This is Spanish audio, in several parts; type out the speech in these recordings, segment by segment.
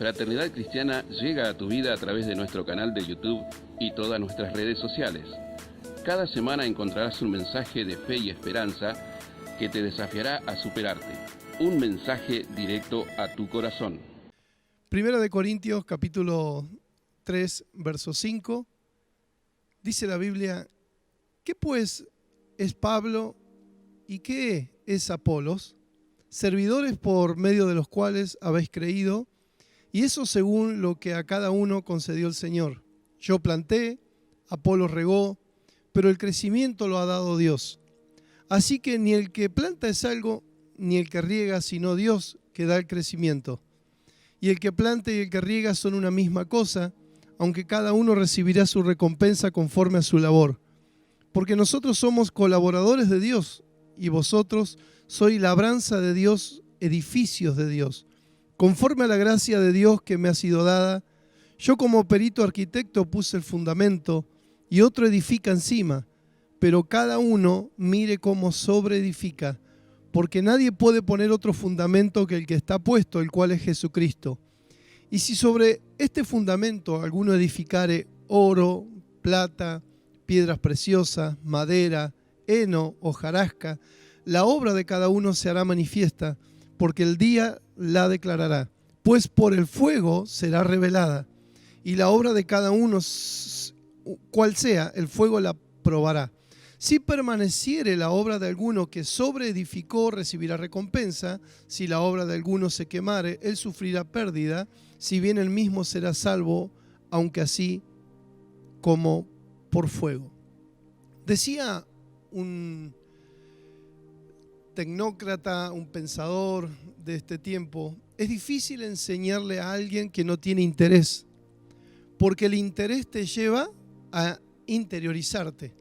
Fraternidad Cristiana llega a tu vida a través de nuestro canal de YouTube y todas nuestras redes sociales. Cada semana encontrarás un mensaje de fe y esperanza que te desafiará a superarte. Un mensaje directo a tu corazón. Primera de Corintios, capítulo 3, verso 5. Dice la Biblia: ¿qué pues es Pablo y qué es Apolos? Servidores por medio de los cuales habéis creído, y eso según lo que a cada uno concedió el Señor. Yo planté, Apolos regó, pero el crecimiento lo ha dado Dios. Así que ni el que planta es algo, ni el que riega, sino Dios que da el crecimiento. Y el que planta y el que riega son una misma cosa, aunque cada uno recibirá su recompensa conforme a su labor. Porque nosotros somos colaboradores de Dios, y vosotros sois labranza de Dios, edificios de Dios. Conforme a la gracia de Dios que me ha sido dada, yo como perito arquitecto puse el fundamento, y otro edifica encima, pero cada uno mire cómo sobreedifica, porque nadie puede poner otro fundamento que el que está puesto, el cual es Jesucristo. Y si sobre este fundamento alguno edificare oro, plata, piedras preciosas, madera, heno, hojarasca, la obra de cada uno se hará manifiesta, porque el día la declarará, pues por el fuego será revelada, y la obra de cada uno, cual sea, el fuego la probará. Si permaneciere la obra de alguno que sobreedificó, recibirá recompensa. Si la obra de alguno se quemare, él sufrirá pérdida, si bien él mismo será salvo, aunque así como por fuego. Decía un tecnócrata, un pensador de este tiempo: es difícil enseñarle a alguien que no tiene interés, porque el interés te lleva a interiorizarte.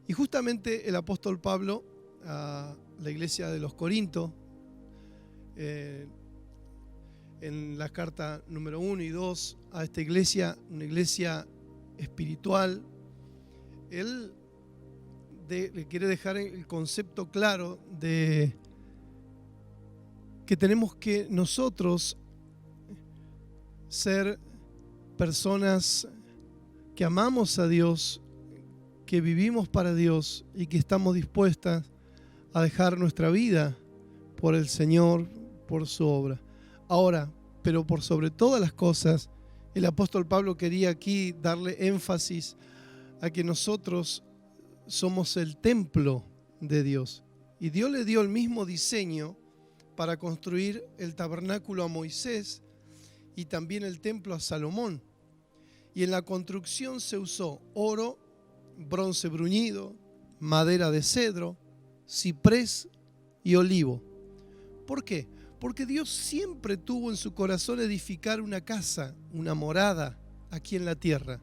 Y justamente el apóstol Pablo a la iglesia de los Corintios, en la carta número 1 y 2 a esta iglesia, una iglesia espiritual, él le quiere dejar el concepto claro de que tenemos que nosotros ser personas que amamos a Dios, que vivimos para Dios y que estamos dispuestas a dejar nuestra vida por el Señor, por su obra. Ahora, pero por sobre todas las cosas, el apóstol Pablo quería aquí darle énfasis a que nosotros somos el templo de Dios. Y Dios le dio el mismo diseño para construir el tabernáculo a Moisés y también el templo a Salomón. Y en la construcción se usó oro, bronce bruñido, madera de cedro, ciprés y olivo. ¿Por qué? Porque Dios siempre tuvo en su corazón edificar una casa, una morada aquí en la tierra.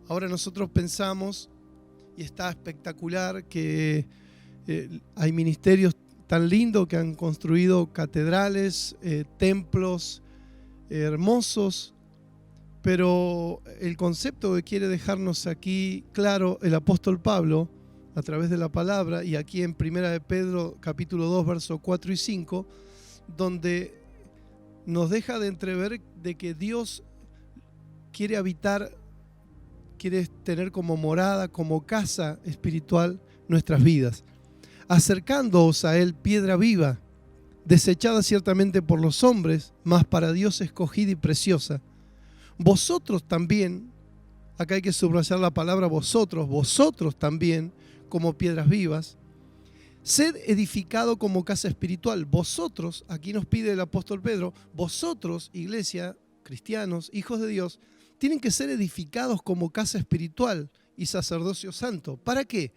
Ahora nosotros pensamos, y está espectacular, que hay ministerios tan lindos que han construido catedrales, templos hermosos, pero el concepto que quiere dejarnos aquí claro el apóstol Pablo a través de la palabra, y aquí en Primera de Pedro capítulo 2 versos 4 y 5, donde nos deja de entrever de que Dios quiere habitar, quiere tener como morada, como casa espiritual nuestras vidas, acercándoos a Él piedra viva, desechada ciertamente por los hombres, mas para Dios escogida y preciosa. Vosotros también, acá hay que subrayar la palabra vosotros también, como piedras vivas, sed edificado como casa espiritual. Vosotros, aquí nos pide el apóstol Pedro, vosotros, iglesia, cristianos, hijos de Dios, tienen que ser edificados como casa espiritual y sacerdocio santo. ¿Para qué?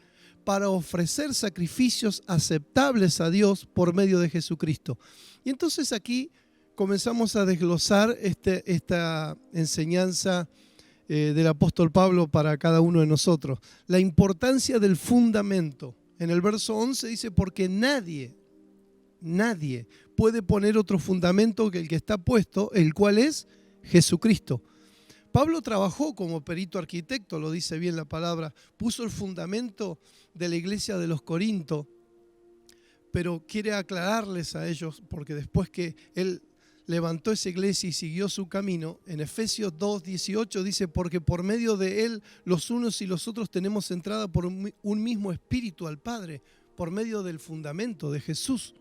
Para ofrecer sacrificios aceptables a Dios por medio de Jesucristo. Y entonces aquí comenzamos a desglosar esta enseñanza del apóstol Pablo para cada uno de nosotros. La importancia del fundamento. En el verso 11 dice: porque nadie puede poner otro fundamento que el que está puesto, el cual es Jesucristo. Pablo trabajó como perito arquitecto, lo dice bien la palabra, puso el fundamento de la iglesia de los Corintios, pero quiere aclararles a ellos, porque después que él levantó esa iglesia y siguió su camino, en Efesios 2:18 dice, porque por medio de él los unos y los otros tenemos entrada por un mismo espíritu al Padre, por medio del fundamento de Jesús.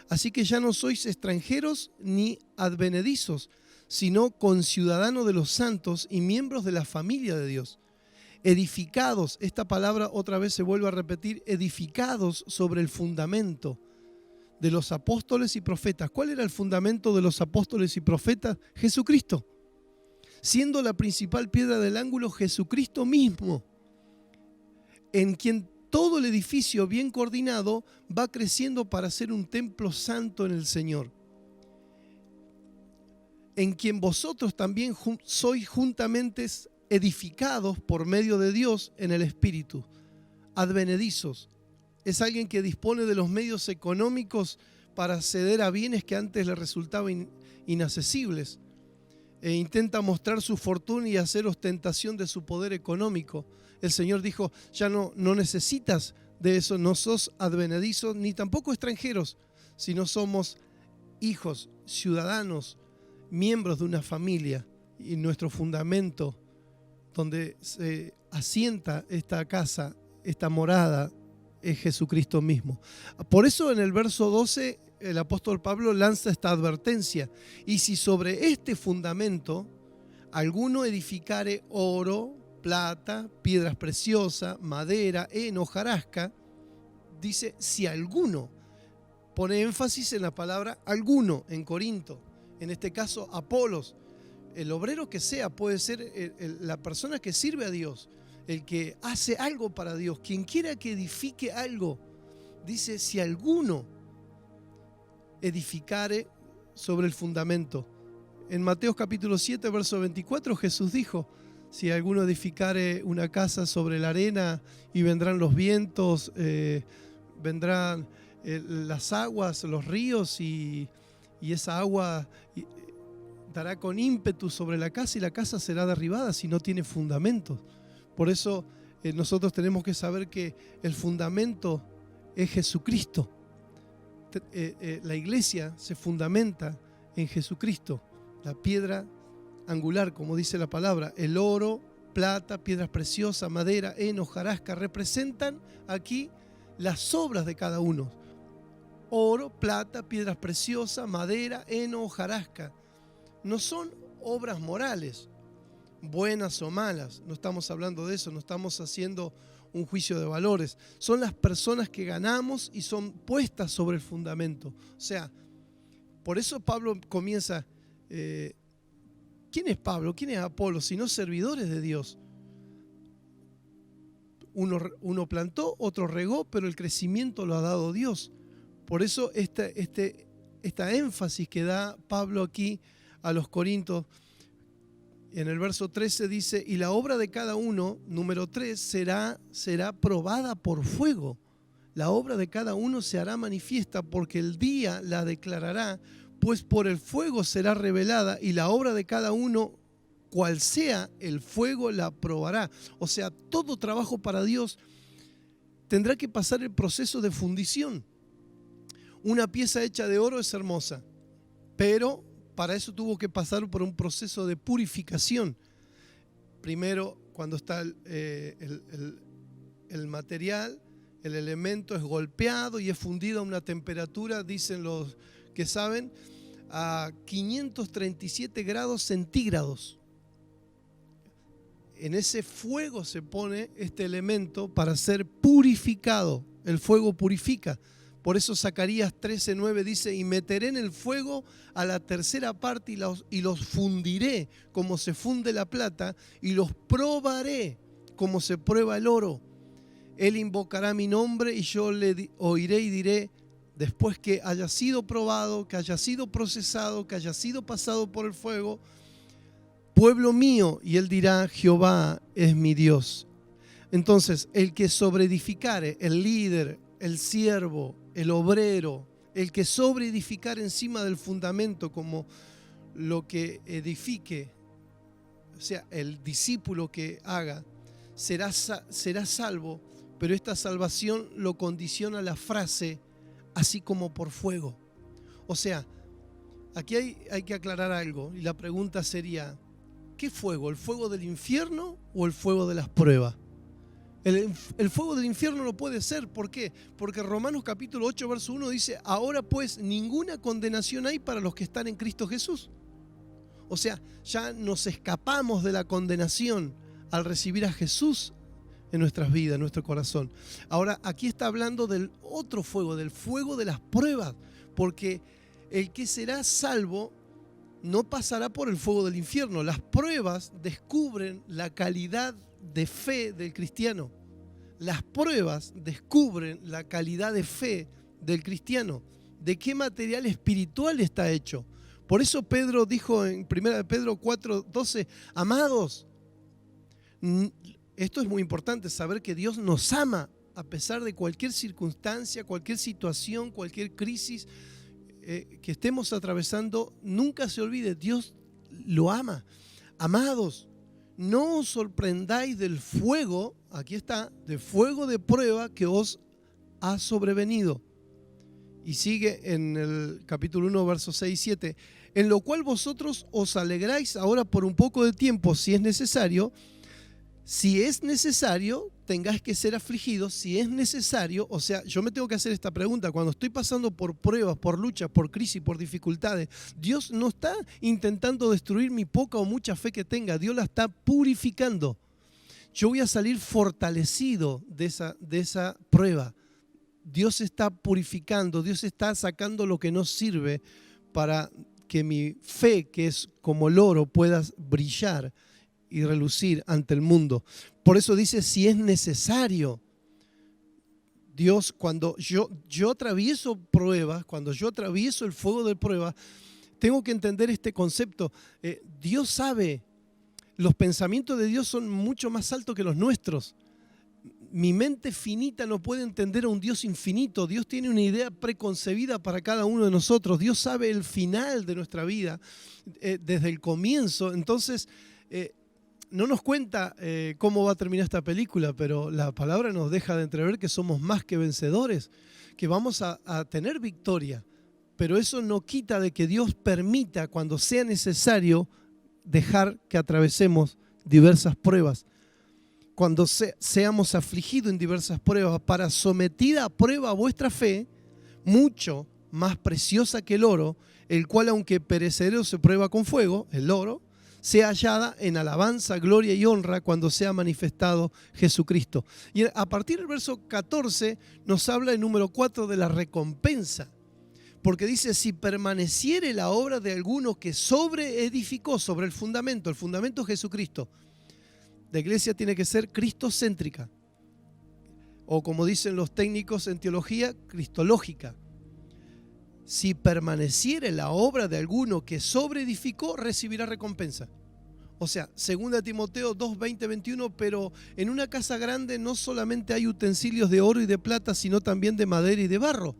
Así que ya no sois extranjeros ni advenedizos, sino conciudadanos de los santos y miembros de la familia de Dios. Edificados, esta palabra otra vez se vuelve a repetir, edificados sobre el fundamento de los apóstoles y profetas. ¿Cuál era el fundamento de los apóstoles y profetas? Jesucristo. Siendo la principal piedra del ángulo Jesucristo mismo, en quien todo el edificio bien coordinado va creciendo para ser un templo santo en el Señor, en quien vosotros también sois juntamente edificados por medio de Dios en el Espíritu. Advenedizos es alguien que dispone de los medios económicos para acceder a bienes que antes le resultaban inaccesibles, e intenta mostrar su fortuna y hacer ostentación de su poder económico. El Señor dijo, ya no necesitas de eso, no sos advenedizos ni tampoco extranjeros, sino somos hijos, ciudadanos, miembros de una familia, y nuestro fundamento donde se asienta esta casa, esta morada, es Jesucristo mismo. Por eso en el verso 12 el apóstol Pablo lanza esta advertencia: y si sobre este fundamento alguno edificare oro, plata, piedras preciosas, madera, heno, hojarasca, dice si alguno, pone énfasis en la palabra alguno en Corinto, en este caso Apolos, el obrero que sea, puede ser la persona que sirve a Dios, el que hace algo para Dios, quien quiera que edifique algo, dice si alguno edificare sobre el fundamento. En Mateo capítulo 7, verso 24, Jesús dijo, si alguno edificare una casa sobre la arena y vendrán los vientos, vendrán las aguas, los ríos y esa agua dará con ímpetu sobre la casa y la casa será derribada si no tiene fundamentos. Por eso nosotros tenemos que saber que el fundamento es Jesucristo. La iglesia se fundamenta en Jesucristo, la piedra angular, como dice la palabra. El oro, plata, piedras preciosas, madera, heno, hojarasca, representan aquí las obras de cada uno. Oro, plata, piedras preciosas, madera, heno, hojarasca. No son obras morales, buenas o malas, no estamos hablando de eso, no estamos haciendo un juicio de valores. Son las personas que ganamos y son puestas sobre el fundamento. O sea, por eso Pablo comienza, ¿quién es Pablo? ¿Quién es Apolo? Sino servidores de Dios. Uno plantó, otro regó, pero el crecimiento lo ha dado Dios. Por eso esta énfasis que da Pablo aquí a los Corintios, en el verso 13 dice, y la obra de cada uno, número 3, será probada por fuego. La obra de cada uno se hará manifiesta porque el día la declarará, pues por el fuego será revelada y la obra de cada uno, cual sea el fuego, la probará. O sea, todo trabajo para Dios tendrá que pasar el proceso de fundición. Una pieza hecha de oro es hermosa, pero para eso tuvo que pasar por un proceso de purificación. Primero, cuando está el material, el elemento es golpeado y es fundido a una temperatura, dicen los que saben, a 537 grados centígrados. En ese fuego se pone este elemento para ser purificado. El fuego purifica. Por eso Zacarías 13:9 dice, y meteré en el fuego a la tercera parte y los fundiré como se funde la plata y los probaré como se prueba el oro. Él invocará mi nombre y yo le oiré y diré, después que haya sido probado, que haya sido procesado, que haya sido pasado por el fuego, pueblo mío, y él dirá, Jehová es mi Dios. Entonces, el que sobreedificare, el líder, el siervo, el obrero, el que sobreedificar encima del fundamento como lo que edifique, o sea, el discípulo que haga, será salvo, pero esta salvación lo condiciona la frase, así como por fuego. O sea, Aquí hay que aclarar algo y la pregunta sería, ¿qué fuego? ¿El fuego del infierno o el fuego de las pruebas? El fuego del infierno no puede ser. ¿Por qué? Porque Romanos capítulo 8, verso 1 dice, ahora pues ninguna condenación hay para los que están en Cristo Jesús. O sea, ya nos escapamos de la condenación al recibir a Jesús en nuestras vidas, en nuestro corazón. Ahora, aquí está hablando del otro fuego, del fuego de las pruebas, porque el que será salvo no pasará por el fuego del infierno. Las pruebas descubren la calidad de fe del cristiano. Las pruebas descubren la calidad de fe del cristiano. ¿De qué material espiritual está hecho? Por eso Pedro dijo en 1 Pedro 4:12, amados, esto es muy importante, saber que Dios nos ama a pesar de cualquier circunstancia, cualquier situación, cualquier crisis que estemos atravesando. Nunca se olvide, Dios lo ama. Amados, no os sorprendáis del fuego, aquí está, del fuego de prueba que os ha sobrevenido. Y sigue en el capítulo 1, versos 6 y 7, en lo cual vosotros os alegráis ahora por un poco de tiempo, si es necesario, tengáis que ser afligidos, si es necesario. O sea, yo me tengo que hacer esta pregunta, cuando estoy pasando por pruebas, por luchas, por crisis, por dificultades, Dios no está intentando destruir mi poca o mucha fe que tenga, Dios la está purificando. Yo voy a salir fortalecido de esa prueba. Dios está purificando, Dios está sacando lo que no sirve para que mi fe, que es como el oro, pueda brillar y relucir ante el mundo. Por eso dice, si es necesario. Dios, cuando yo atravieso pruebas, cuando yo atravieso el fuego de pruebas, tengo que entender este concepto. Dios sabe, los pensamientos de Dios son mucho más altos que los nuestros. Mi mente finita no puede entender a un Dios infinito. Dios tiene una idea preconcebida para cada uno de nosotros. Dios sabe el final de nuestra vida desde el comienzo. Entonces, no nos cuenta cómo va a terminar esta película, pero la palabra nos deja de entrever que somos más que vencedores, que vamos a tener victoria. Pero eso no quita de que Dios permita, cuando sea necesario, dejar que atravesemos diversas pruebas. Cuando seamos afligidos en diversas pruebas, para sometida a prueba vuestra fe, mucho más preciosa que el oro, el cual aunque perecedero se prueba con fuego, el oro, sea hallada en alabanza, gloria y honra cuando sea manifestado Jesucristo. Y a partir del verso 14 nos habla el número 4 de la recompensa. Porque dice, si permaneciere la obra de alguno que sobreedificó sobre el fundamento es Jesucristo. La iglesia tiene que ser cristocéntrica, o como dicen los técnicos en teología, cristológica. Si permaneciere la obra de alguno que sobreedificó, recibirá recompensa. O sea, 2 Timoteo 2, 20, 21, pero en una casa grande no solamente hay utensilios de oro y de plata, sino también de madera y de barro.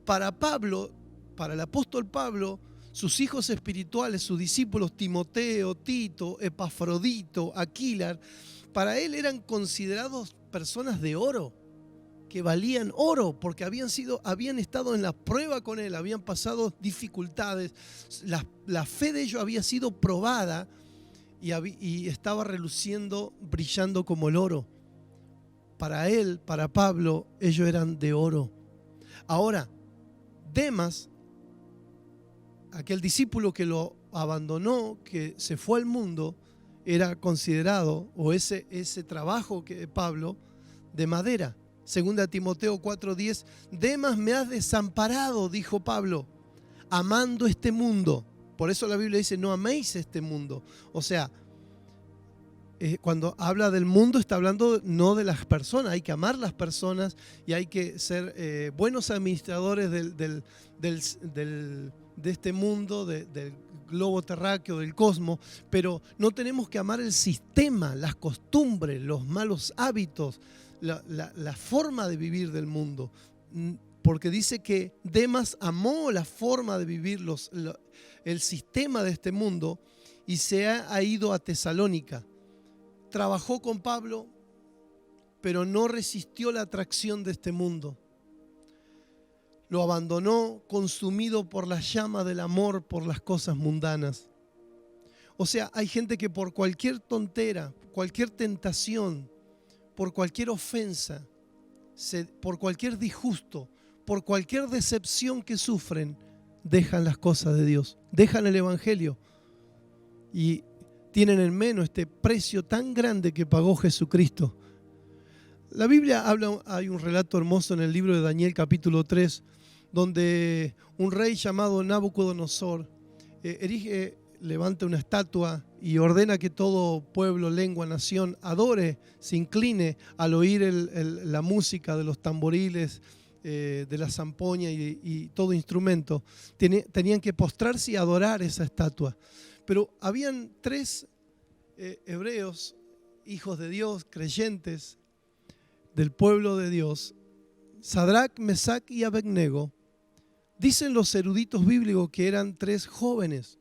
Para Pablo, para el apóstol Pablo, sus hijos espirituales, sus discípulos Timoteo, Tito, Epafrodito, Aquila, para él eran considerados personas de oro, que valían oro, porque habían estado en la prueba con él, habían pasado dificultades, la fe de ellos había sido probada y estaba reluciendo, brillando como el oro. Para él, para Pablo, ellos eran de oro. Ahora, Demas, aquel discípulo que lo abandonó, que se fue al mundo, era considerado, o ese trabajo que Pablo, de madera. 2 Timoteo 4:10, Demas me has desamparado, dijo Pablo, amando este mundo. Por eso la Biblia dice, no améis este mundo. O sea, cuando habla del mundo está hablando no de las personas, hay que amar las personas y hay que ser buenos administradores de este mundo, del globo terráqueo, del cosmos, pero no tenemos que amar el sistema, las costumbres, los malos hábitos, la forma de vivir del mundo, porque dice que Demas amó la forma de vivir el sistema de este mundo y se ha ido a Tesalónica. Trabajó con Pablo, pero no resistió la atracción de este mundo. lo abandonó consumido por la llama del amor por las cosas mundanas. O sea, hay gente que por cualquier tontera, cualquier tentación, por cualquier ofensa, por cualquier disgusto, por cualquier decepción que sufren, dejan las cosas de Dios, dejan el Evangelio y tienen en menos este precio tan grande que pagó Jesucristo. La Biblia habla, hay un relato hermoso en el libro de Daniel capítulo 3, donde un rey llamado Nabucodonosor levanta una estatua y ordena que todo pueblo, lengua, nación adore, se incline al oír la música de los tamboriles, de la zampoña y todo instrumento. Tenían que postrarse y adorar esa estatua. Pero habían 3 hebreos, hijos de Dios, creyentes del pueblo de Dios, Sadrac, Mesac y Abednego. Dicen los eruditos bíblicos que eran 3 jóvenes.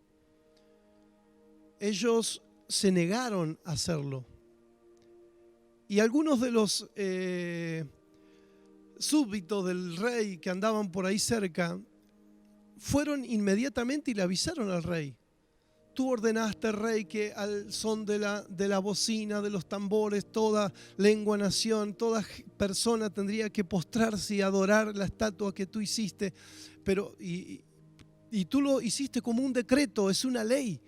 Ellos se negaron a hacerlo. Y algunos de los súbditos del rey que andaban por ahí cerca fueron inmediatamente y le avisaron al rey: tú ordenaste, rey, que al son de la bocina, de los tambores, toda lengua, nación, toda persona tendría que postrarse y adorar la estatua que tú hiciste. Pero, y tú lo hiciste como un decreto, es una ley.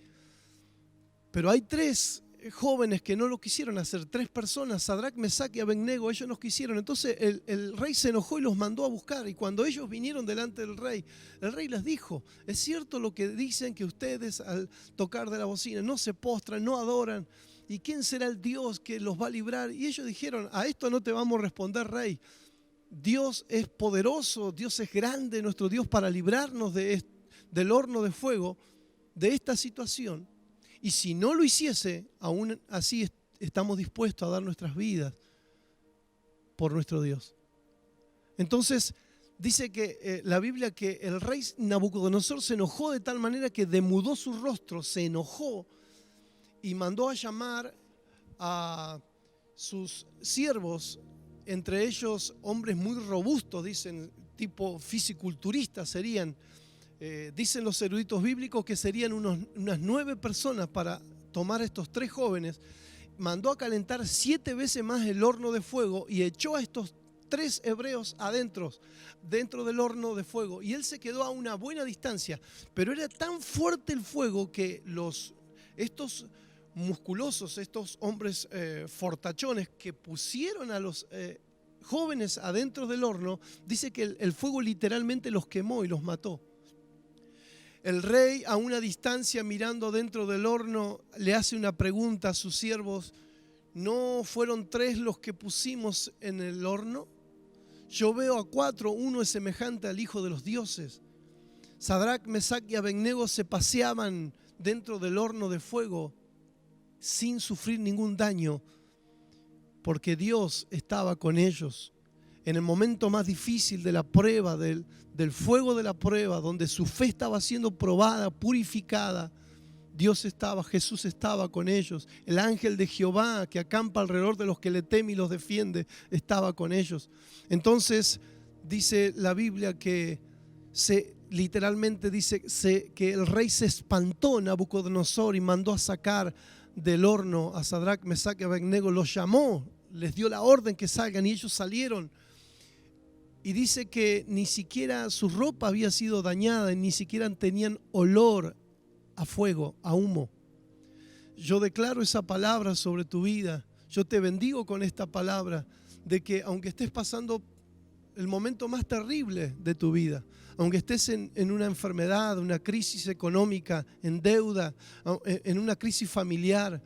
Pero hay 3 jóvenes que no lo quisieron hacer, 3 personas, Sadrac, Mesac y Abednego, ellos no quisieron. Entonces el rey se enojó y los mandó a buscar. Y cuando ellos vinieron delante del rey, el rey les dijo: es cierto lo que dicen, que ustedes al tocar de la bocina no se postran, no adoran. ¿Y quién será el Dios que los va a librar? Y ellos dijeron: a esto no te vamos a responder, rey. Dios es poderoso, Dios es grande, nuestro Dios, para librarnos del horno de fuego, de esta situación. Y si no lo hiciese, aún así estamos dispuestos a dar nuestras vidas por nuestro Dios. Entonces dice que la Biblia que el rey Nabucodonosor se enojó de tal manera que demudó su rostro, se enojó y mandó a llamar a sus siervos, entre ellos hombres muy robustos, dicen, tipo fisiculturistas serían. Dicen los eruditos bíblicos que serían unas 9 personas para tomar a estos 3 jóvenes. Mandó a calentar 7 veces más el horno de fuego y echó a estos 3 hebreos dentro del horno de fuego. Y él se quedó a una buena distancia. Pero era tan fuerte el fuego que estos musculosos, estos hombres fortachones que pusieron a los jóvenes adentro del horno, dice que el fuego literalmente los quemó y los mató. El rey, a una distancia, mirando dentro del horno, le hace una pregunta a sus siervos: ¿no fueron 3 los que pusimos en el horno? Yo veo a 4, uno es semejante al Hijo de los dioses. Sadrac, Mesac y Abednego se paseaban dentro del horno de fuego sin sufrir ningún daño, porque Dios estaba con ellos. En el momento más difícil de la prueba, del fuego de la prueba, donde su fe estaba siendo probada, purificada, Jesús estaba con ellos. El ángel de Jehová que acampa alrededor de los que le temen y los defiende, estaba con ellos. Entonces dice la Biblia que literalmente dice que el rey se espantó, Nabucodonosor, y mandó a sacar del horno a Sadrac, Mesac y Abednego. Los llamó, les dio la orden que salgan y ellos salieron. Y dice que ni siquiera su ropa había sido dañada, ni siquiera tenían olor a fuego, a humo. Yo declaro esa palabra sobre tu vida. Yo te bendigo con esta palabra de que aunque estés pasando el momento más terrible de tu vida, aunque estés en una enfermedad, una crisis económica, en deuda, en una crisis familiar,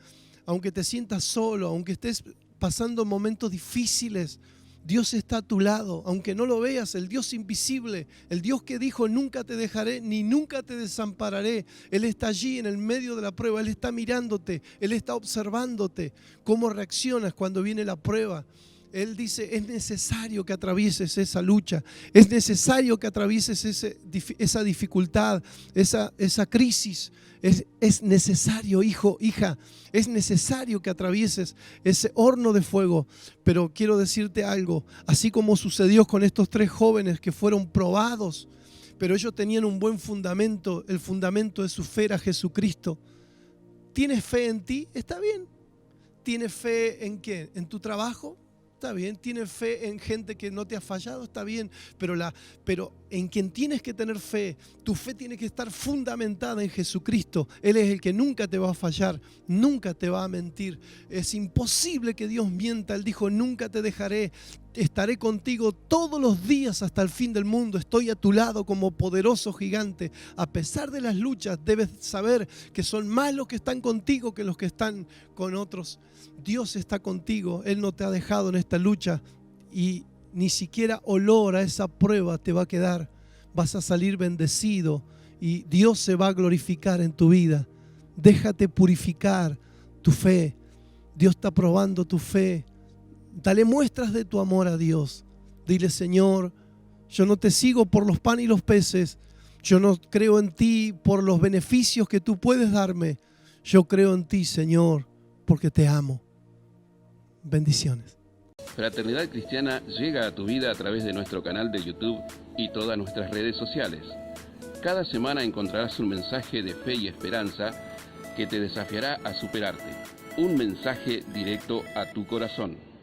aunque te sientas solo, aunque estés pasando momentos difíciles, Dios está a tu lado, aunque no lo veas, el Dios invisible, el Dios que dijo: nunca te dejaré ni nunca te desampararé. Él está allí en el medio de la prueba, Él está mirándote, Él está observándote, cómo reaccionas cuando viene la prueba. Él dice, es necesario que atravieses esa lucha, es necesario que atravieses esa dificultad, esa crisis. Es necesario, hijo, hija, es necesario que atravieses ese horno de fuego. Pero quiero decirte algo, así como sucedió con estos 3 jóvenes que fueron probados, pero ellos tenían un buen fundamento, el fundamento de su fe era Jesucristo. ¿Tienes fe en ti? Está bien. ¿Tienes fe en qué? ¿En tu trabajo? Está bien. ¿Tienes fe en gente que no te ha fallado? Está bien. Pero en quien tienes que tener fe, tu fe tiene que estar fundamentada en Jesucristo. Él es el que nunca te va a fallar, nunca te va a mentir. Es imposible que Dios mienta. Él dijo, nunca te dejaré. Estaré contigo todos los días hasta el fin del mundo. Estoy a tu lado como poderoso gigante. A pesar de las luchas, debes saber que son más los que están contigo que los que están con otros. Dios está contigo. Él no te ha dejado en esta lucha y ni siquiera olor a esa prueba te va a quedar. Vas a salir bendecido y Dios se va a glorificar en tu vida. Déjate purificar tu fe. Dios está probando tu fe. Dale muestras de tu amor a Dios. Dile, Señor, yo no te sigo por los panes y los peces. Yo no creo en ti por los beneficios que tú puedes darme. Yo creo en ti, Señor, porque te amo. Bendiciones. Fraternidad Cristiana llega a tu vida a través de nuestro canal de YouTube y todas nuestras redes sociales. Cada semana encontrarás un mensaje de fe y esperanza que te desafiará a superarte. Un mensaje directo a tu corazón.